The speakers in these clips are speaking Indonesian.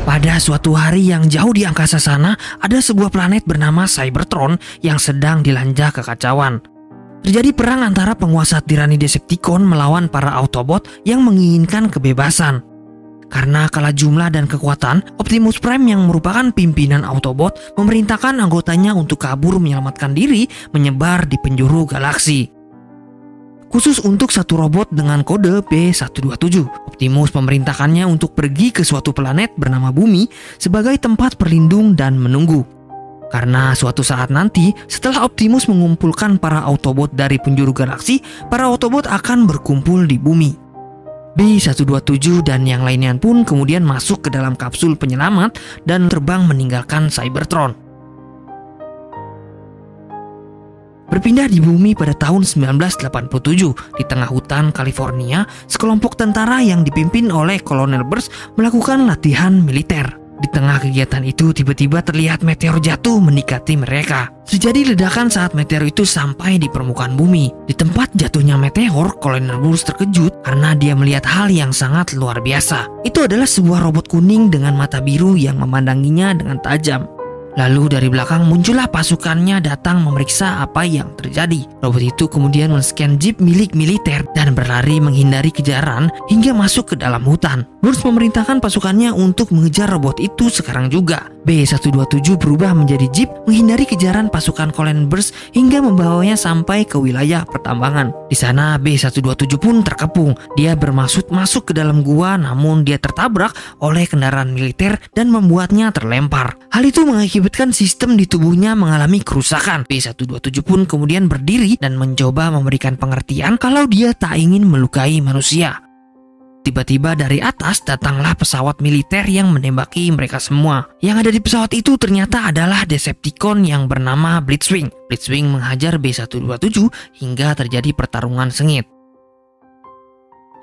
Pada suatu hari yang jauh di angkasa sana, ada sebuah planet bernama Cybertron yang sedang dilanda kekacauan. Terjadi perang antara penguasa tirani Decepticon melawan para Autobot yang menginginkan kebebasan. Karena kalah jumlah dan kekuatan, Optimus Prime yang merupakan pimpinan Autobot memerintahkan anggotanya untuk kabur menyelamatkan diri menyebar di penjuru galaksi. Khusus untuk satu robot dengan kode B127, Optimus memerintahkannya untuk pergi ke suatu planet bernama Bumi sebagai tempat berlindung dan menunggu. Karena suatu saat nanti, setelah Optimus mengumpulkan para Autobot dari penjuru galaksi, para Autobot akan berkumpul di Bumi. B127 dan yang lainnya pun kemudian masuk ke dalam kapsul penyelamat dan terbang meninggalkan Cybertron. Berpindah di Bumi pada tahun 1987, di tengah hutan California, sekelompok tentara yang dipimpin oleh Kolonel Burst melakukan latihan militer. Di tengah kegiatan itu, tiba-tiba terlihat meteor jatuh mendekati mereka. Terjadi ledakan saat meteor itu sampai di permukaan bumi. Di tempat jatuhnya meteor, Kolonel Burst terkejut karena dia melihat hal yang sangat luar biasa. Itu adalah sebuah robot kuning dengan mata biru yang memandanginya dengan tajam. Lalu dari belakang muncullah pasukannya datang memeriksa apa yang terjadi. Robot itu kemudian men-scan jeep milik militer dan berlari menghindari kejaran hingga masuk ke dalam hutan. Burst memerintahkan pasukannya untuk mengejar robot itu sekarang juga. B127 berubah menjadi jeep menghindari kejaran pasukan Kolonel Burst hingga membawanya sampai ke wilayah pertambangan. Di sana B127 pun terkepung. Dia bermaksud masuk ke dalam gua, namun dia tertabrak oleh kendaraan militer dan membuatnya terlempar. Hal itu mengakibatkan sistem di tubuhnya mengalami kerusakan. B127 pun kemudian berdiri dan mencoba memberikan pengertian kalau dia tak ingin melukai manusia. Tiba-tiba dari atas datanglah pesawat militer yang menembaki mereka semua. Yang ada di pesawat itu ternyata adalah Decepticon yang bernama Blitzwing. Blitzwing menghajar B127 hingga terjadi pertarungan sengit.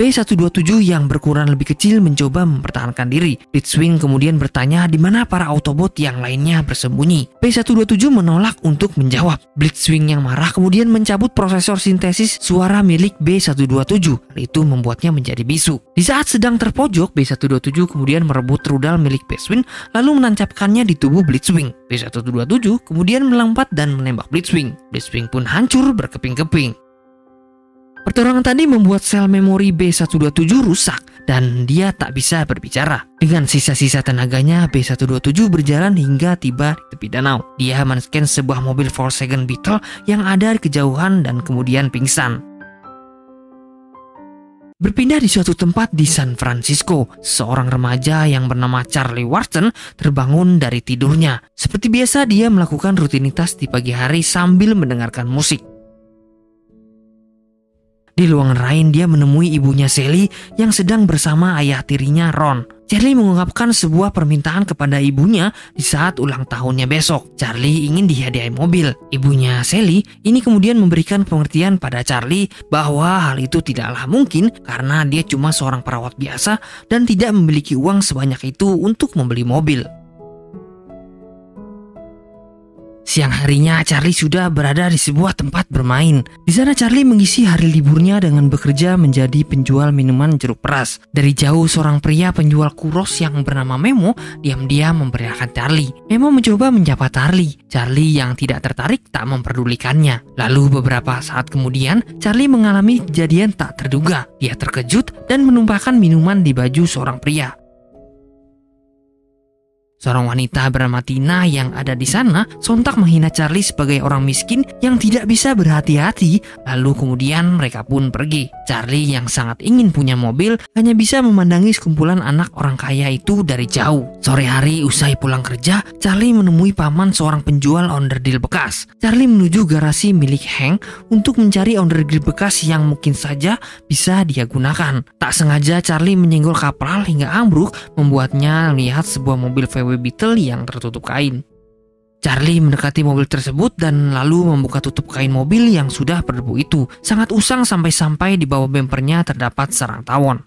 B127 yang berukuran lebih kecil mencoba mempertahankan diri. Blitzwing kemudian bertanya di mana para Autobot yang lainnya bersembunyi. B127 menolak untuk menjawab. Blitzwing yang marah kemudian mencabut prosesor sintesis suara milik B127. Hal itu membuatnya menjadi bisu. Di saat sedang terpojok, B127 kemudian merebut rudal milik Blitzwing lalu menancapkannya di tubuh Blitzwing. B127 kemudian melompat dan menembak Blitzwing. Blitzwing pun hancur berkeping-keping. Pertarungan tadi membuat sel memori B127 rusak dan dia tak bisa berbicara. Dengan sisa-sisa tenaganya, B127 berjalan hingga tiba di tepi danau. Dia men-scan sebuah mobil Volkswagen Beetle yang ada di kejauhan dan kemudian pingsan. Berpindah di suatu tempat di San Francisco, seorang remaja yang bernama Charlie Watson terbangun dari tidurnya. Seperti biasa, dia melakukan rutinitas di pagi hari sambil mendengarkan musik. Di ruangan lain dia menemui ibunya Sally yang sedang bersama ayah tirinya Ron. Charlie mengungkapkan sebuah permintaan kepada ibunya di saat ulang tahunnya besok. Charlie ingin dihadiahi mobil. Ibunya Sally ini kemudian memberikan pengertian pada Charlie bahwa hal itu tidaklah mungkin karena dia cuma seorang perawat biasa dan tidak memiliki uang sebanyak itu untuk membeli mobil. Siang harinya Charlie sudah berada di sebuah tempat bermain. Di sana Charlie mengisi hari liburnya dengan bekerja menjadi penjual minuman jeruk peras. Dari jauh seorang pria penjual kuros yang bernama Memo diam-diam memperlihatkan Charlie. Memo mencoba menyapa Charlie. Charlie yang tidak tertarik tak memperdulikannya. Lalu beberapa saat kemudian Charlie mengalami kejadian tak terduga. Dia terkejut dan menumpahkan minuman di baju seorang pria. Seorang wanita bernama Tina yang ada di sana sontak menghina Charlie sebagai orang miskin yang tidak bisa berhati-hati, lalu kemudian mereka pun pergi. Charlie yang sangat ingin punya mobil hanya bisa memandangi sekumpulan anak orang kaya itu dari jauh. Sore hari usai pulang kerja, Charlie menemui paman seorang penjual onderdil bekas. Charlie menuju garasi milik Hank untuk mencari onderdil bekas yang mungkin saja bisa dia gunakan. Tak sengaja Charlie menyenggol kapral hingga ambruk, membuatnya melihat sebuah mobil VW Beetle yang tertutup kain. Charlie mendekati mobil tersebut dan lalu membuka tutup kain mobil yang sudah berdebu itu. Sangat usang sampai-sampai di bawah bempernya terdapat sarang tawon.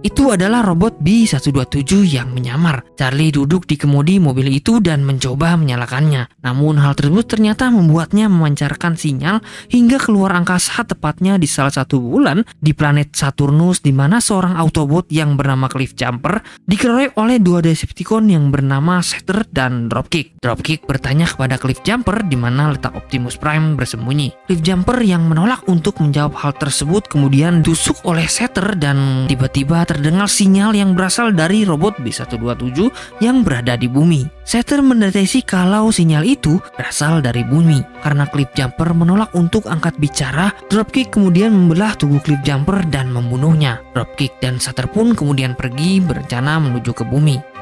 Itu adalah robot B-127 yang menyamar. Charlie duduk di kemudi mobil itu dan mencoba menyalakannya. Namun hal tersebut ternyata membuatnya memancarkan sinyal hingga keluar angkasa, tepatnya di salah satu bulan di planet Saturnus, di mana seorang Autobot yang bernama Cliff Jumper dikeroyok oleh dua Decepticon yang bernama Shatter dan Dropkick. Dropkick bertanya kepada Cliff Jumper di mana letak Optimus Prime bersembunyi. Cliff Jumper yang menolak untuk menjawab hal tersebut kemudian ditusuk oleh Shatter dan tiba-tiba terdengar sinyal yang berasal dari robot B-127 yang berada di bumi. Shatter mendeteksi kalau sinyal itu berasal dari bumi. Karena Cliff Jumper menolak untuk angkat bicara, Dropkick kemudian membelah tubuh Cliff Jumper dan membunuhnya. Dropkick dan Shatter pun kemudian pergi berencana menuju ke bumi.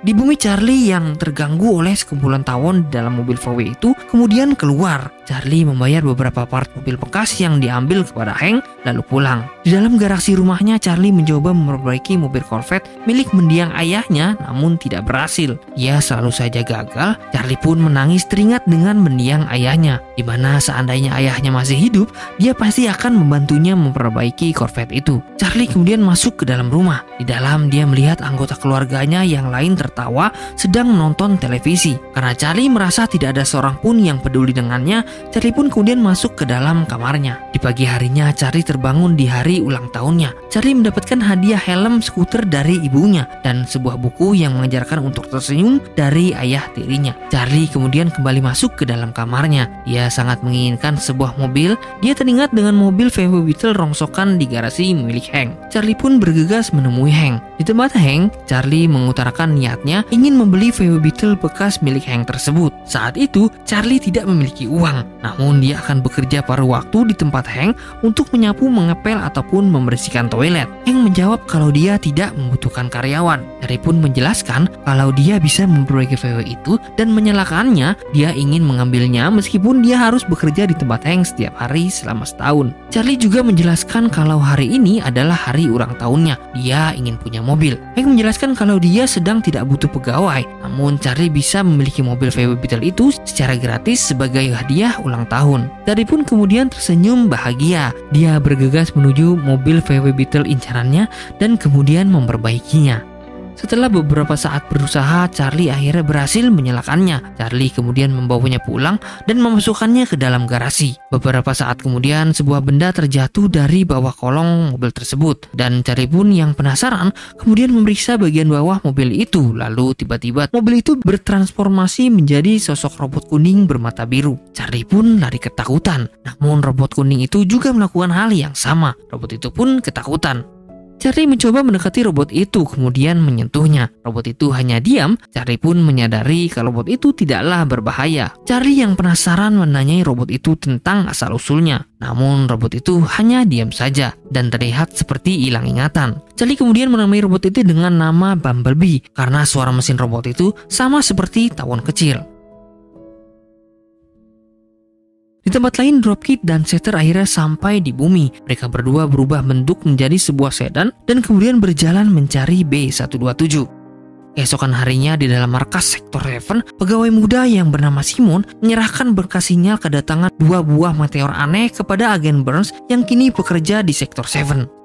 Di bumi, Charlie yang terganggu oleh sekumpulan tawon di dalam mobil VW itu kemudian keluar. Charlie membayar beberapa part mobil bekas yang diambil kepada Hank lalu pulang. Di dalam garasi rumahnya, Charlie mencoba memperbaiki mobil Corvette milik mendiang ayahnya namun tidak berhasil. Ia selalu saja gagal. Charlie pun menangis teringat dengan mendiang ayahnya, di mana seandainya ayahnya masih hidup, dia pasti akan membantunya memperbaiki Corvette itu. Charlie kemudian masuk ke dalam rumah. Di dalam dia melihat anggota keluarganya yang lain tertawa sedang menonton televisi. Karena Charlie merasa tidak ada seorang pun yang peduli dengannya, Charlie pun kemudian masuk ke dalam kamarnya. Di pagi harinya, Charlie terbangun di hari ulang tahunnya. Charlie mendapatkan hadiah helm skuter dari ibunya dan sebuah buku yang mengajarkan untuk tersenyum dari ayah tirinya. Charlie kemudian kembali masuk ke dalam kamarnya. Dia sangat menginginkan sebuah mobil. Dia teringat dengan mobil VW Beetle rongsokan di garasi milik Hank. Charlie pun bergegas menemui Hank. Di tempat Hank, Charlie mengutarakan niatnya ingin membeli VW Beetle bekas milik Hank tersebut. Saat itu, Charlie tidak memiliki uang, namun dia akan bekerja paruh waktu di tempat Hank untuk menyapu, mengepel, ataupun membersihkan toilet. Hank menjawab kalau dia tidak membutuhkan karyawan. Charlie pun menjelaskan kalau dia bisa memperbaiki VW itu dan menyalakannya. Dia ingin mengambilnya meskipun dia harus bekerja di tempat Hank setiap hari selama setahun. Charlie juga menjelaskan kalau hari ini adalah hari ulang tahunnya. Dia ingin punya mobil. Hank menjelaskan kalau dia sedang tidak butuh pegawai, namun Charlie bisa memiliki mobil VW Beetle itu secara gratis sebagai hadiah ulang tahun. Charlie pun kemudian tersenyum bahagia. Dia bergegas menuju mobil VW Beetle incarannya dan kemudian memperbaikinya. Setelah beberapa saat berusaha, Charlie akhirnya berhasil menyalakannya. Charlie kemudian membawanya pulang dan memasukkannya ke dalam garasi. Beberapa saat kemudian, sebuah benda terjatuh dari bawah kolong mobil tersebut. Dan Charlie pun yang penasaran kemudian memeriksa bagian bawah mobil itu. Lalu tiba-tiba mobil itu bertransformasi menjadi sosok robot kuning bermata biru. Charlie pun lari ketakutan. Namun robot kuning itu juga melakukan hal yang sama. Robot itu pun ketakutan. Charlie mencoba mendekati robot itu, kemudian menyentuhnya. Robot itu hanya diam. Charlie pun menyadari kalau robot itu tidaklah berbahaya. Charlie yang penasaran menanyai robot itu tentang asal-usulnya. Namun robot itu hanya diam saja dan terlihat seperti hilang ingatan. Charlie kemudian menamai robot itu dengan nama Bumblebee karena suara mesin robot itu sama seperti tawon kecil. Di tempat lain, Dropkick dan Shatter akhirnya sampai di bumi. Mereka berdua berubah bentuk menjadi sebuah sedan dan kemudian berjalan mencari B-127. Keesokan harinya di dalam markas Sektor 7, pegawai muda yang bernama Simon menyerahkan berkas sinyal kedatangan dua buah meteor aneh kepada agen Burns yang kini bekerja di Sektor 7.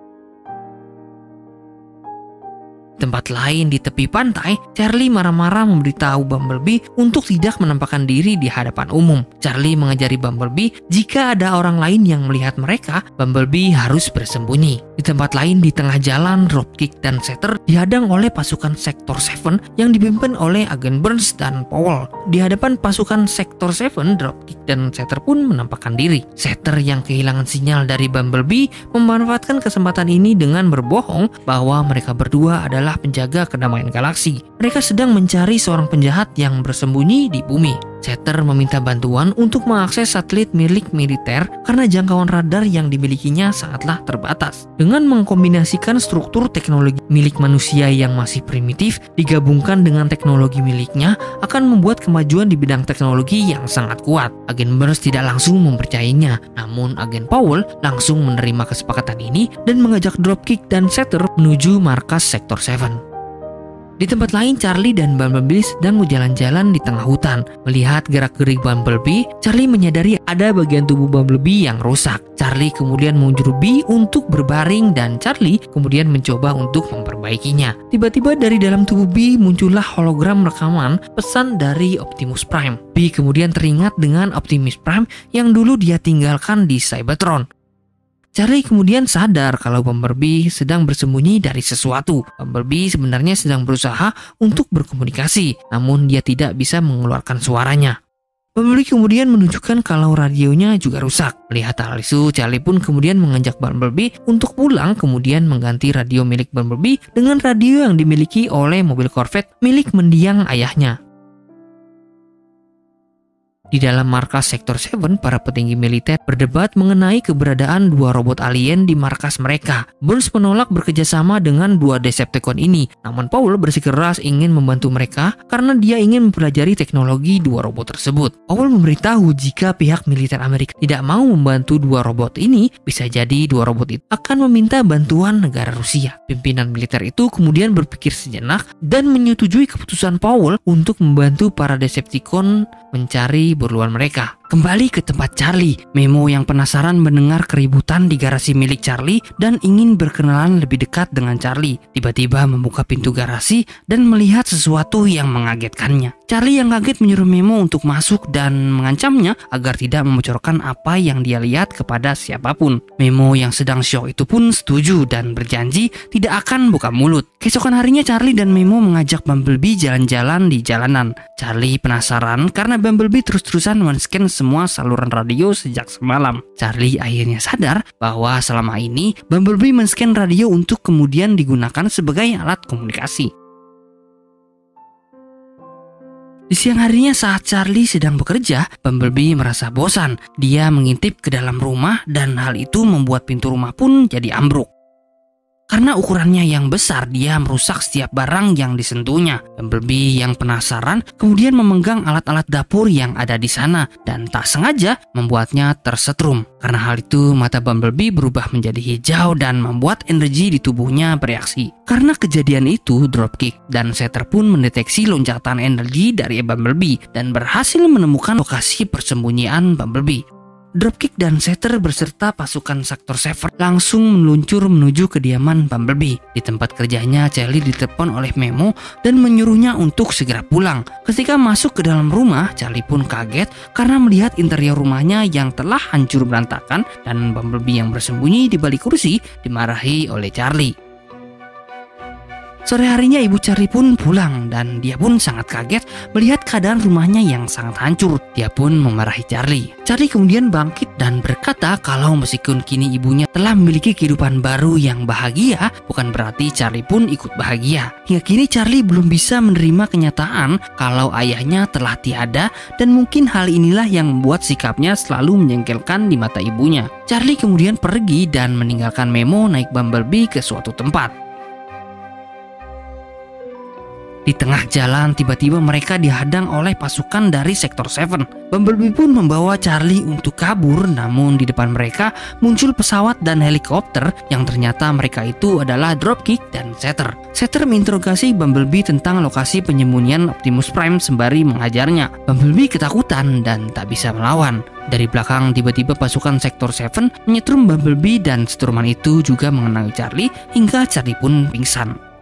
Tempat lain di tepi pantai, Charlie marah-marah memberitahu Bumblebee untuk tidak menampakkan diri di hadapan umum. Charlie mengajari Bumblebee jika ada orang lain yang melihat mereka, Bumblebee harus bersembunyi. Di tempat lain di tengah jalan, Dropkick dan Shatter dihadang oleh pasukan Sektor 7 yang dipimpin oleh agen Burns dan Powell. Di hadapan pasukan Sektor 7, Dropkick dan Shatter pun menampakkan diri. Shatter yang kehilangan sinyal dari Bumblebee memanfaatkan kesempatan ini dengan berbohong bahwa mereka berdua adalah penjaga kedamaian galaksi. Mereka sedang mencari seorang penjahat yang bersembunyi di bumi. Shatter meminta bantuan untuk mengakses satelit milik militer karena jangkauan radar yang dimilikinya sangatlah terbatas. Dengan mengkombinasikan struktur teknologi milik manusia yang masih primitif digabungkan dengan teknologi miliknya akan membuat kemajuan di bidang teknologi yang sangat kuat. Agen Burns tidak langsung mempercayainya, namun agen Powell langsung menerima kesepakatan ini dan mengajak Dropkick dan Shatter menuju markas Sektor 7. Di tempat lain, Charlie dan Bumblebee sedang berjalan-jalan di tengah hutan. Melihat gerak-gerik Bumblebee, Charlie menyadari ada bagian tubuh Bumblebee yang rusak. Charlie kemudian menjuru Bee untuk berbaring dan Charlie kemudian mencoba untuk memperbaikinya. Tiba-tiba dari dalam tubuh Bee muncullah hologram rekaman pesan dari Optimus Prime. Bee kemudian teringat dengan Optimus Prime yang dulu dia tinggalkan di Cybertron. Charlie kemudian sadar kalau Bumblebee sedang bersembunyi dari sesuatu. Bumblebee sebenarnya sedang berusaha untuk berkomunikasi, namun dia tidak bisa mengeluarkan suaranya. Bumblebee kemudian menunjukkan kalau radionya juga rusak. Melihat hal itu, Charlie pun kemudian mengajak Bumblebee untuk pulang, kemudian mengganti radio milik Bumblebee dengan radio yang dimiliki oleh mobil Corvette milik mendiang ayahnya. Di dalam markas Sektor 7, para petinggi militer berdebat mengenai keberadaan dua robot alien di markas mereka. Burns menolak bekerjasama dengan dua Decepticon ini, namun Paul bersikeras ingin membantu mereka karena dia ingin mempelajari teknologi dua robot tersebut. Paul memberitahu jika pihak militer Amerika tidak mau membantu dua robot ini, bisa jadi dua robot itu akan meminta bantuan negara Rusia. Pimpinan militer itu kemudian berpikir sejenak dan menyetujui keputusan Paul untuk membantu para Decepticon mencari buruan mereka. Kembali ke tempat Charlie, Memo yang penasaran mendengar keributan di garasi milik Charlie dan ingin berkenalan lebih dekat dengan Charlie. Tiba-tiba membuka pintu garasi dan melihat sesuatu yang mengagetkannya. Charlie yang kaget menyuruh Memo untuk masuk dan mengancamnya agar tidak membocorkan apa yang dia lihat kepada siapapun. Memo yang sedang syok itu pun setuju dan berjanji tidak akan buka mulut. Keesokan harinya Charlie dan Memo mengajak Bumblebee jalan-jalan di jalanan. Charlie penasaran karena Bumblebee terus-terusan men-scan semua saluran radio sejak semalam. Charlie akhirnya sadar bahwa selama ini Bumblebee men-scan radio untuk kemudian digunakan sebagai alat komunikasi. Di siang harinya saat Charlie sedang bekerja, Bumblebee merasa bosan. Dia mengintip ke dalam rumah dan hal itu membuat pintu rumah pun jadi ambruk. Karena ukurannya yang besar, dia merusak setiap barang yang disentuhnya. Bumblebee yang penasaran kemudian memegang alat-alat dapur yang ada di sana dan tak sengaja membuatnya tersetrum. Karena hal itu, mata Bumblebee berubah menjadi hijau dan membuat energi di tubuhnya bereaksi. Karena kejadian itu, Dropkick dan Setter pun mendeteksi loncatan energi dari Bumblebee dan berhasil menemukan lokasi persembunyian Bumblebee. Dropkick dan Setter beserta pasukan Sektor 7 langsung meluncur menuju kediaman Bumblebee. Di tempat kerjanya, Charlie ditelepon oleh Memo dan menyuruhnya untuk segera pulang. Ketika masuk ke dalam rumah, Charlie pun kaget karena melihat interior rumahnya yang telah hancur berantakan dan Bumblebee yang bersembunyi di balik kursi dimarahi oleh Charlie. Sore harinya ibu Charlie pun pulang dan dia pun sangat kaget melihat keadaan rumahnya yang sangat hancur. Dia pun memarahi Charlie. Charlie kemudian bangkit dan berkata kalau meskipun kini ibunya telah memiliki kehidupan baru yang bahagia, bukan berarti Charlie pun ikut bahagia. Hingga kini Charlie belum bisa menerima kenyataan kalau ayahnya telah tiada dan mungkin hal inilah yang membuat sikapnya selalu menjengkelkan di mata ibunya. Charlie kemudian pergi dan meninggalkan Memo naik Bumblebee ke suatu tempat. Di tengah jalan, tiba-tiba mereka dihadang oleh pasukan dari Sektor 7. Bumblebee pun membawa Charlie untuk kabur, namun di depan mereka muncul pesawat dan helikopter yang ternyata mereka itu adalah Dropkick dan Setter. Setter menginterogasi Bumblebee tentang lokasi penyembunyian Optimus Prime sembari mengajarnya. Bumblebee ketakutan dan tak bisa melawan. Dari belakang tiba-tiba pasukan Sektor 7 menyetrum Bumblebee dan setruman itu juga mengenai Charlie hingga Charlie pun pingsan.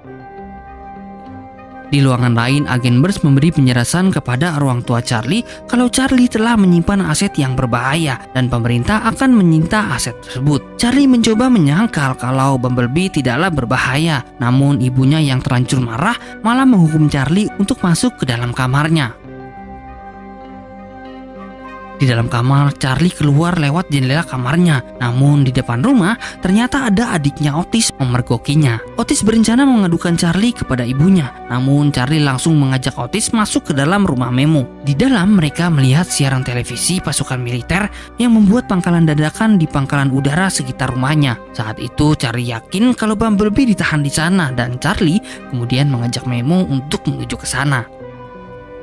Di ruangan lain, agen Burns memberi penjelasan kepada orang tua Charlie kalau Charlie telah menyimpan aset yang berbahaya dan pemerintah akan menyita aset tersebut. Charlie mencoba menyangkal kalau Bumblebee tidaklah berbahaya, namun ibunya yang terlanjur marah malah menghukum Charlie untuk masuk ke dalam kamarnya. Di dalam kamar, Charlie keluar lewat jendela kamarnya. Namun di depan rumah, ternyata ada adiknya Otis memergokinya. Otis berencana mengadukan Charlie kepada ibunya. Namun Charlie langsung mengajak Otis masuk ke dalam rumah Memo. Di dalam, mereka melihat siaran televisi pasukan militer yang membuat pangkalan dadakan di pangkalan udara sekitar rumahnya. Saat itu, Charlie yakin kalau Bumblebee ditahan di sana dan Charlie kemudian mengajak Memo untuk menuju ke sana.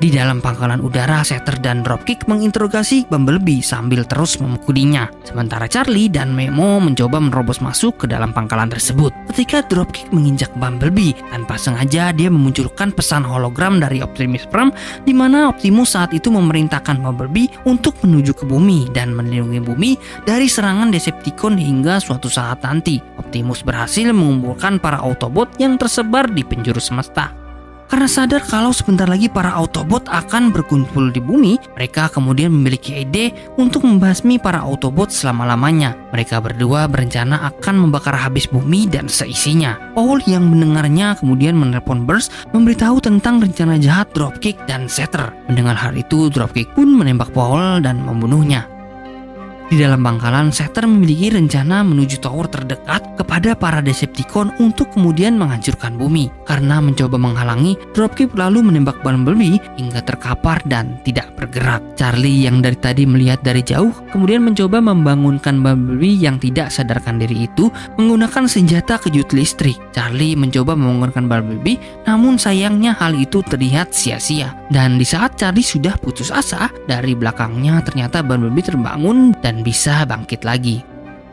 Di dalam pangkalan udara, Shatter dan Dropkick menginterogasi Bumblebee sambil terus memukulinya. Sementara Charlie dan Memo mencoba menerobos masuk ke dalam pangkalan tersebut. Ketika Dropkick menginjak Bumblebee, tanpa sengaja dia memunculkan pesan hologram dari Optimus Prime, di mana Optimus saat itu memerintahkan Bumblebee untuk menuju ke bumi dan melindungi bumi dari serangan Decepticon hingga suatu saat nanti. Optimus berhasil mengumpulkan para Autobot yang tersebar di penjuru semesta. Karena sadar kalau sebentar lagi para Autobot akan berkumpul di bumi, mereka kemudian memiliki ide untuk membasmi para Autobot selama-lamanya. Mereka berdua berencana akan membakar habis bumi dan seisinya. Paul yang mendengarnya kemudian menelpon Burns memberitahu tentang rencana jahat Dropkick dan Shatter. Mendengar hal itu, Dropkick pun menembak Paul dan membunuhnya. Di dalam pangkalan, Shatter memiliki rencana menuju tower terdekat kepada para Decepticon untuk kemudian menghancurkan bumi. Karena mencoba menghalangi, Dropkick lalu menembak Bumblebee hingga terkapar dan tidak bergerak. Charlie yang dari tadi melihat dari jauh kemudian mencoba membangunkan Bumblebee yang tidak sadarkan diri itu menggunakan senjata kejut listrik. Charlie mencoba membangunkan Bumblebee, namun sayangnya hal itu terlihat sia-sia. Dan di saat Charlie sudah putus asa, dari belakangnya ternyata Bumblebee terbangun dan bisa bangkit lagi.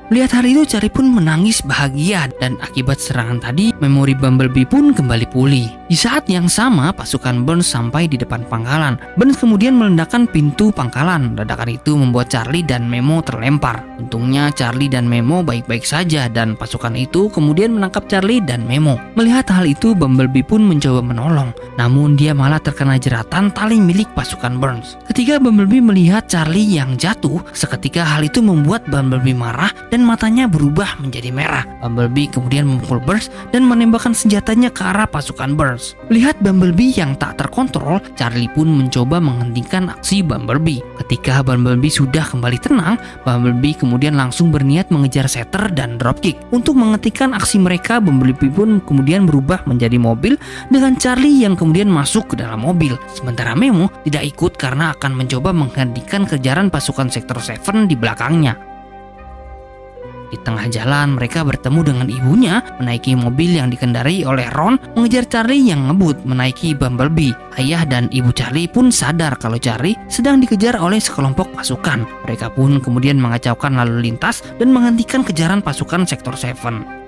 Melihat hal itu, Charlie pun menangis bahagia dan akibat serangan tadi, memori Bumblebee pun kembali pulih. Di saat yang sama, pasukan Burns sampai di depan pangkalan. Burns kemudian meledakkan pintu pangkalan. Ledakan itu membuat Charlie dan Memo terlempar. Untungnya Charlie dan Memo baik-baik saja dan pasukan itu kemudian menangkap Charlie dan Memo. Melihat hal itu, Bumblebee pun mencoba menolong. Namun dia malah terkena jeratan tali milik pasukan Burns. Ketika Bumblebee melihat Charlie yang jatuh, seketika hal itu membuat Bumblebee marah dan matanya berubah menjadi merah. Bumblebee kemudian memukul Burns dan menembakkan senjatanya ke arah pasukan Burns. Lihat Bumblebee yang tak terkontrol, Charlie pun mencoba menghentikan aksi Bumblebee. Ketika Bumblebee sudah kembali tenang, Bumblebee kemudian langsung berniat mengejar Shatter dan Dropkick. Untuk menghentikan aksi mereka, Bumblebee pun kemudian berubah menjadi mobil dengan Charlie yang kemudian masuk ke dalam mobil. Sementara Memo tidak ikut karena akan mencoba menghentikan kejaran pasukan Sektor 7 di belakangnya. Di tengah jalan, mereka bertemu dengan ibunya menaiki mobil yang dikendarai oleh Ron mengejar Charlie yang ngebut menaiki Bumblebee. Ayah dan ibu Charlie pun sadar kalau Charlie sedang dikejar oleh sekelompok pasukan. Mereka pun kemudian mengacaukan lalu lintas dan menghentikan kejaran pasukan Sektor 7.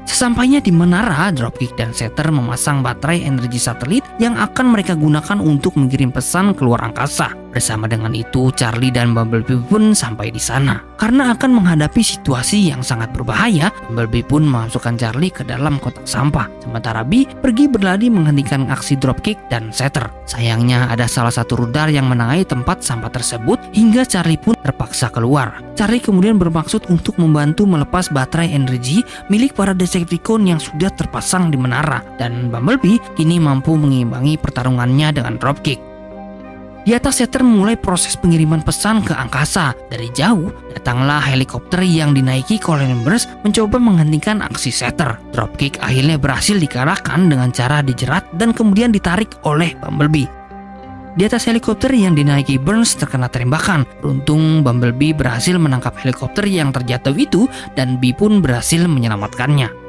Sesampainya di menara, Dropkick dan Shatter memasang baterai energi satelit yang akan mereka gunakan untuk mengirim pesan keluar angkasa. Bersama dengan itu, Charlie dan Bumblebee pun sampai di sana. Karena akan menghadapi situasi yang sangat berbahaya, Bumblebee pun memasukkan Charlie ke dalam kotak sampah. Sementara Bee pergi berlari menghentikan aksi Dropkick dan Shatter. Sayangnya ada salah satu rudal yang menengahi tempat sampah tersebut hingga Charlie pun terpaksa keluar. Charlie kemudian bermaksud untuk membantu melepas baterai energi milik para Decepticon yang sudah terpasang di menara, dan Bumblebee kini mampu mengimbangi pertarungannya dengan Dropkick. Di atas, Shatter memulai proses pengiriman pesan ke angkasa. Dari jauh, datanglah helikopter yang dinaiki Colonel Burns mencoba menghentikan aksi Shatter. Dropkick akhirnya berhasil dikalahkan dengan cara dijerat dan kemudian ditarik oleh Bumblebee. Di atas helikopter yang dinaiki Burns terkena tembakan. Beruntung Bumblebee berhasil menangkap helikopter yang terjatuh itu dan Bee pun berhasil menyelamatkannya.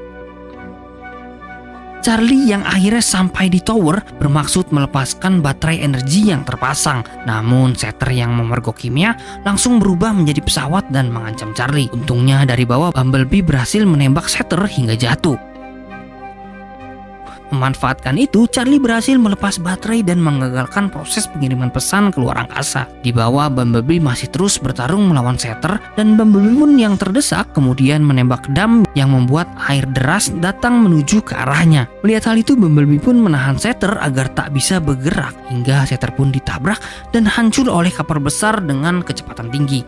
Charlie yang akhirnya sampai di tower bermaksud melepaskan baterai energi yang terpasang. Namun Shatter yang memergoki kimia langsung berubah menjadi pesawat dan mengancam Charlie. Untungnya dari bawah Bumblebee berhasil menembak Shatter hingga jatuh. Memanfaatkan itu, Charlie berhasil melepas baterai dan mengagalkan proses pengiriman pesan keluar angkasa. Di bawah, Bumblebee masih terus bertarung melawan Shatter dan Bumblebee pun yang terdesak kemudian menembak dam yang membuat air deras datang menuju ke arahnya. Melihat hal itu, Bumblebee pun menahan Shatter agar tak bisa bergerak hingga Shatter pun ditabrak dan hancur oleh kapal besar dengan kecepatan tinggi.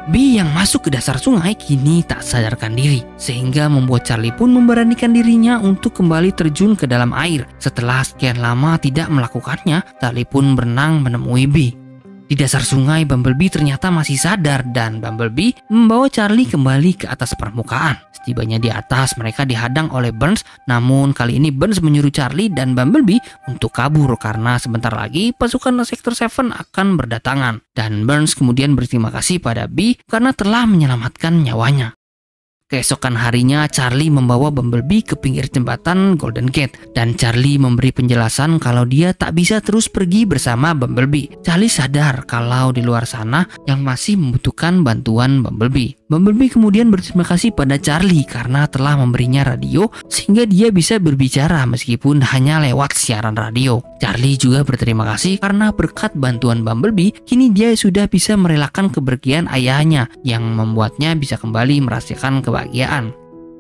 Bee yang masuk ke dasar sungai kini tak sadarkan diri, sehingga membuat Charlie pun memberanikan dirinya untuk kembali terjun ke dalam air. Setelah sekian lama tidak melakukannya, Charlie pun berenang menemui Bee. Di dasar sungai, Bumblebee ternyata masih sadar dan Bumblebee membawa Charlie kembali ke atas permukaan. Setibanya di atas, mereka dihadang oleh Burns, namun kali ini Burns menyuruh Charlie dan Bumblebee untuk kabur karena sebentar lagi pasukan Sektor 7 akan berdatangan. Dan Burns kemudian berterima kasih pada Bee karena telah menyelamatkan nyawanya. Keesokan harinya, Charlie membawa Bumblebee ke pinggir jembatan Golden Gate dan Charlie memberi penjelasan kalau dia tak bisa terus pergi bersama Bumblebee. Charlie sadar kalau di luar sana yang masih membutuhkan bantuan Bumblebee. Bumblebee kemudian berterima kasih pada Charlie karena telah memberinya radio sehingga dia bisa berbicara meskipun hanya lewat siaran radio. Charlie juga berterima kasih karena berkat bantuan Bumblebee, kini dia sudah bisa merelakan kepergian ayahnya yang membuatnya bisa kembali merasakan kebahagiaan.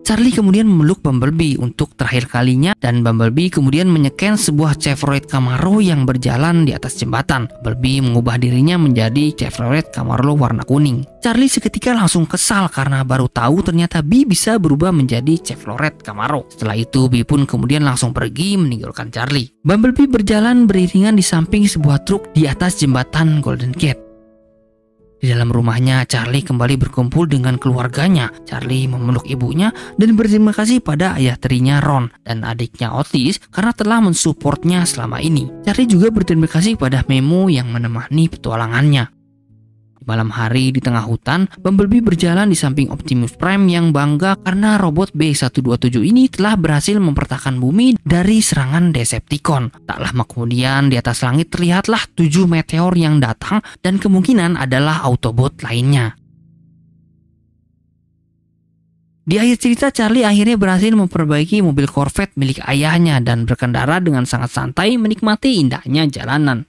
Charlie kemudian memeluk Bumblebee untuk terakhir kalinya dan Bumblebee kemudian menyeken sebuah Chevrolet Camaro yang berjalan di atas jembatan. Bumblebee mengubah dirinya menjadi Chevrolet Camaro warna kuning. Charlie seketika langsung kesal karena baru tahu ternyata Bee bisa berubah menjadi Chevrolet Camaro. Setelah itu Bee pun kemudian langsung pergi meninggalkan Charlie. Bumblebee berjalan beriringan di samping sebuah truk di atas jembatan Golden Gate. Di dalam rumahnya, Charlie kembali berkumpul dengan keluarganya. Charlie memeluk ibunya dan berterima kasih pada ayah tirinya Ron dan adiknya Otis karena telah mensupportnya selama ini. Charlie juga berterima kasih pada Memo yang menemani petualangannya. Di malam hari di tengah hutan, Bumblebee berjalan di samping Optimus Prime yang bangga karena robot B-127 ini telah berhasil mempertahankan bumi dari serangan Decepticon. Tak lama kemudian di atas langit terlihatlah 7 meteor yang datang dan kemungkinan adalah Autobot lainnya. Di akhir cerita, Charlie akhirnya berhasil memperbaiki mobil Corvette milik ayahnya dan berkendara dengan sangat santai menikmati indahnya jalanan.